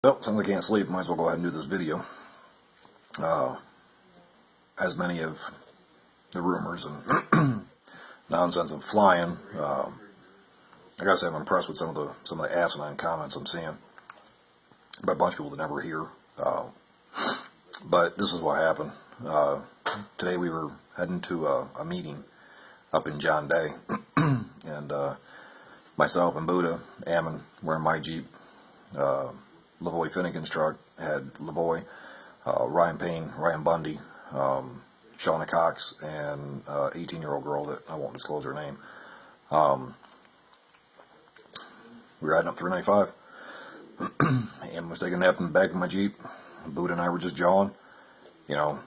Well, since I can't sleep, might as well go ahead and do this video. As many of the rumors and nonsense of flying, I gotta say I'm impressed with some of the asinine comments I'm seeing by a bunch of people that never hear. But this is what happened. Today we were heading to a meeting up in John Day, and myself and Buddha, Ammon, were in my Jeep. Lavoy Finnegan's truck had Lavoy, Ryan Payne, Ryan Bundy, Shauna Cox, and 18-year-old girl that I won't disclose her name. We were riding up 395, and was taking a nap in the back of my Jeep. Buddha and I were just jawing. You know,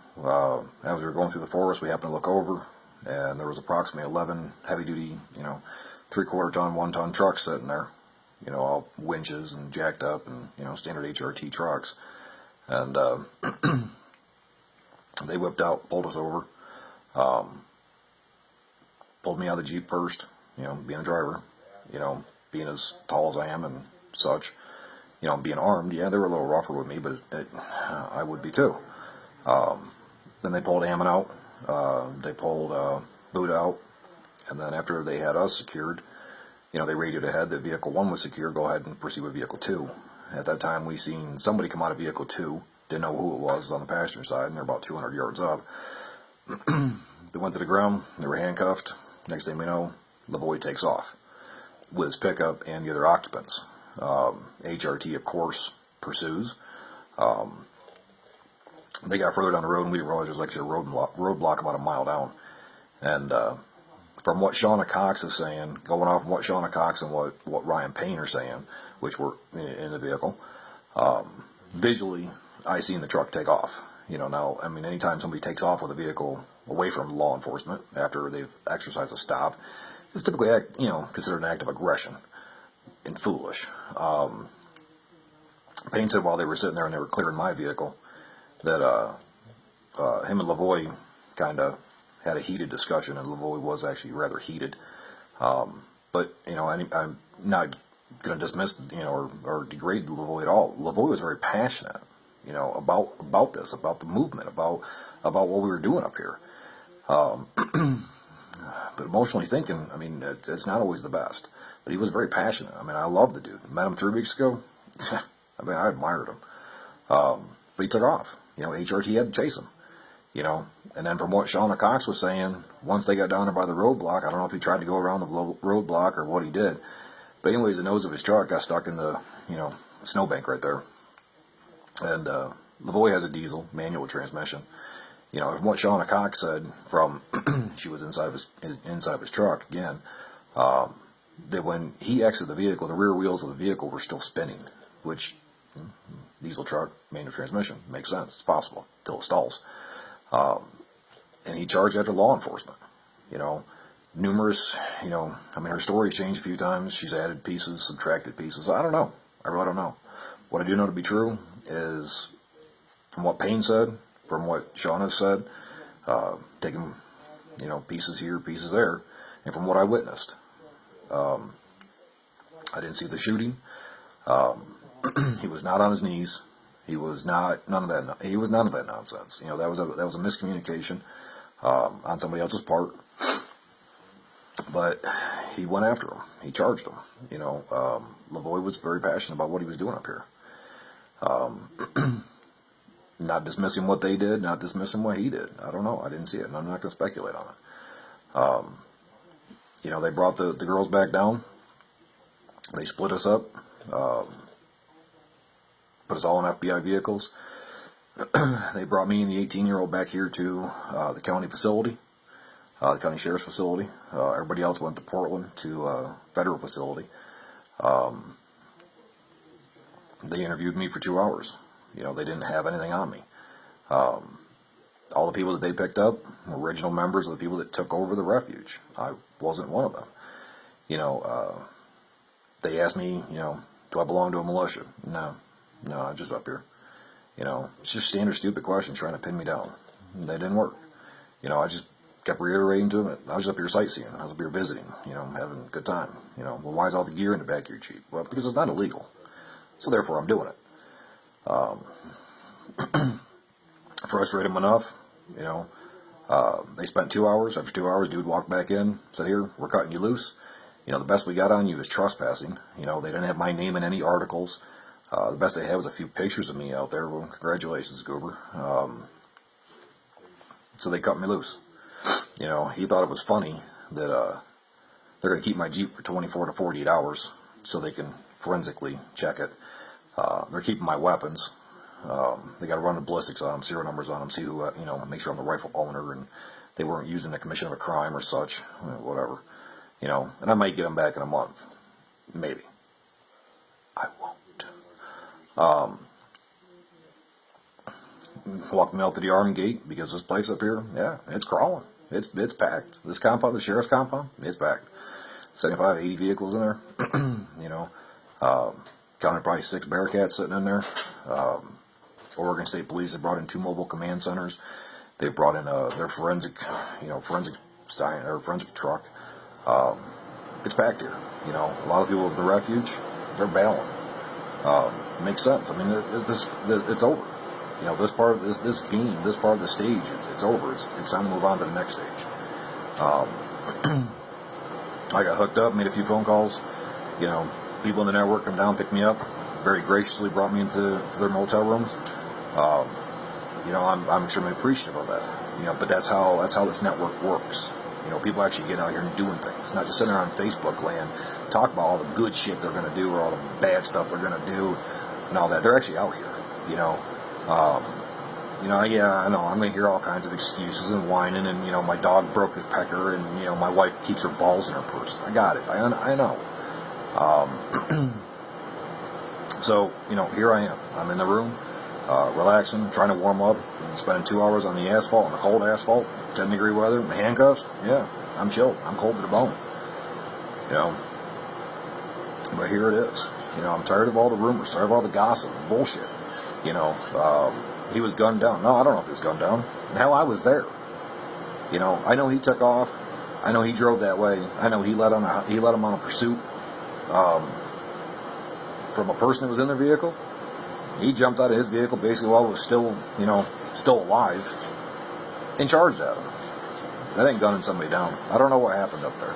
as we were going through the forest, we happened to look over, and there was approximately 11 heavy-duty, 3/4 ton, 1 ton trucks sitting there. All winches and jacked up and, standard HRT trucks. And they whipped out, pulled us over, pulled me out of the Jeep first, being a driver, being as tall as I am and such, being armed. Yeah, they were a little rougher with me, but I would be too. Then they pulled Ammon out, they pulled Buddha out, and then after they had us secured, they radioed ahead that vehicle 1 was secure, go ahead and proceed with vehicle 2. At that time, we seen somebody come out of vehicle 2, didn't know who it was on the passenger side, and they're about 200 yards up. They went to the ground, they were handcuffed. Next thing we know, Lavoy takes off with his pickup and the other occupants. HRT, of course, pursues. They got further down the road, and we didn't realize there was like a roadblock about a mile down. And from what Shauna Cox is saying, going off of what Shauna Cox and what Ryan Payne are saying, which were in the vehicle, visually, I seen the truck take off. Now, I mean, anytime somebody takes off with a vehicle away from law enforcement after they've exercised a stop, it's typically, considered an act of aggression and foolish. Payne said while they were sitting there and they were clearing my vehicle, that him and Lavoy kind of had a heated discussion, and Lavoy was actually rather heated. But, I'm not going to dismiss, or degrade Lavoy at all. Lavoy was very passionate, about this, about the movement, about what we were doing up here. But emotionally thinking, I mean, it's not always the best. But he was very passionate. I mean, I love the dude. Met him 3 weeks ago. I mean, I admired him. But he took off. HRT had to chase him. And then from what Shauna Cox was saying, once they got down there by the roadblock, I don't know if he tried to go around the roadblock or what he did. But anyways, the nose of his truck got stuck in the, snowbank right there. And Lavoy has a diesel, manual transmission. From what Shauna Cox said, from she was inside of his truck again, that when he exited the vehicle, the rear wheels of the vehicle were still spinning, which diesel truck, manual transmission, makes sense. It's possible until it stalls. And he charged after law enforcement. Numerous, I mean, her story's changed a few times. She's added pieces, subtracted pieces. I don't know. I really don't know. What I do know to be true is from what Payne said, from what Shauna said, taking, pieces here, pieces there, and from what I witnessed. I didn't see the shooting. He was not on his knees. He was not none of that. He was none of that nonsense. That was a miscommunication on somebody else's part. But he went after him. He charged him. Lavoy was very passionate about what he was doing up here. Not dismissing what they did, not dismissing what he did. I don't know. I didn't see it, and I'm not going to speculate on it. They brought the girls back down. They split us up. Put us all in FBI vehicles. They brought me and the 18-year-old back here to the county facility, the county sheriff's facility. Everybody else went to Portland to federal facility. They interviewed me for 2 hours. They didn't have anything on me. All the people that they picked up were original members of the people that took over the refuge. I wasn't one of them. They asked me, do I belong to a militia? No, I'm just up here. It's just standard stupid questions trying to pin me down. And they didn't work. I just kept reiterating to them, I was up here sightseeing. I was up here visiting, having a good time. Well, why is all the gear in the back of your Jeep? Well, because it's not illegal. So therefore I'm doing it. Um, frustrated them enough, you know. They spent 2 hours. After 2 hours, dude walked back in, said, "Here, we're cutting you loose. You know, the best we got on you is trespassing." You know, they didn't have my name in any articles. The best they had was a few pictures of me out there. Well, congratulations, Goober. So they cut me loose. You know, he thought it was funny that they're going to keep my Jeep for 24 to 48 hours so they can forensically check it. They're keeping my weapons. They got to run the ballistics on them, serial numbers on them, see who, you know, make sure I'm the rightful owner and they weren't using the commission of a crime or such, whatever. You know, and I might get them back in a month. Maybe. I won't. Walked me out to the army gate because this place up here, yeah, it's crawling. It's packed. This compound, the sheriff's compound, it's packed. 75, 80 vehicles in there. You know, counted probably 6 Bearcats sitting in there. Oregon State Police have brought in 2 mobile command centers. They've brought in their forensic truck. It's packed here. You know, a lot of people with the refuge, they're bailing. Makes sense. I mean, it's over. You know, this part of this game, this part of the stage, it's over. It's time to move on to the next stage. I got hooked up, made a few phone calls. You know, people in the network come down, picked me up, very graciously brought me into their motel rooms. You know, I'm extremely appreciative of that. You know, but that's how this network works. You know, people actually get out here and doing things, not just sitting there on Facebook land, talk about all the good shit they're going to do or all the bad stuff they're going to do and all that. They're actually out here. You know, yeah, I know I'm going to hear all kinds of excuses and whining, and you know, my dog broke his pecker, and you know, my wife keeps her balls in her purse. I got it. I know. So, you know, here I am. I'm in the room, relaxing, trying to warm up, and spending 2 hours on the asphalt, on the cold asphalt, 10-degree weather, my handcuffs. Yeah, I'm chilled. I'm cold to the bone. You know, but here it is. You know, I'm tired of all the rumors, tired of all the gossip, bullshit. You know, he was gunned down. No, I don't know if he was gunned down. Hell, I was there. You know, I know he took off. I know he drove that way. I know he led him on a pursuit from a person that was in the vehicle. He jumped out of his vehicle basically while it was still alive, and charged at him. That ain't gunning somebody down. I don't know what happened up there.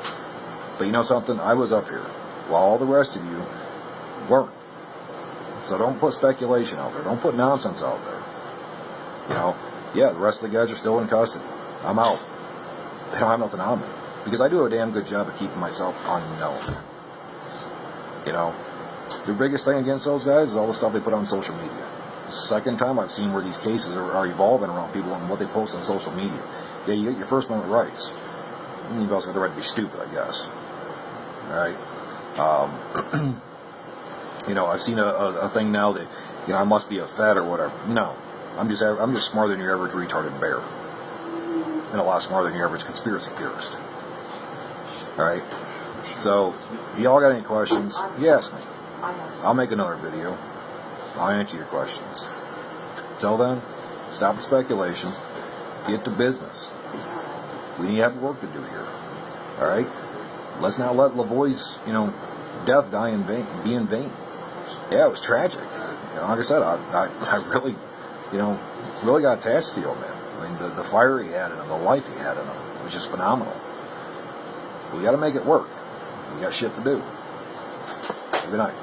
But you know something? I was up here while all the rest of you weren't. So don't put speculation out there. Don't put nonsense out there. You know, yeah, the rest of the guys are still in custody. I'm out. They don't have nothing on me. Because I do a damn good job of keeping myself unknown. You know, the biggest thing against those guys is all the stuff they put on social media. The second time I've seen where these cases are evolving around people and what they post on social media. Yeah, you get your First Amendment rights. And you've also got the right to be stupid, I guess. Alright? You know, I've seen a thing now that, you know, I must be a fed or whatever. No. I'm just smarter than your average retarded bear. And a lot smarter than your average conspiracy theorist. Alright? So, y'all got any questions? You ask me. I'll make another video. I'll answer your questions. Till then, stop the speculation. Get to business. We have work to do here. Alright? Let's not let Lavoie's, you know, death be in vain. Yeah, it was tragic. You know, like I said, I really, you know, really got attached to the old man. I mean, the fire he had in him, the life he had in him, was just phenomenal. We got to make it work. We got shit to do. Good night.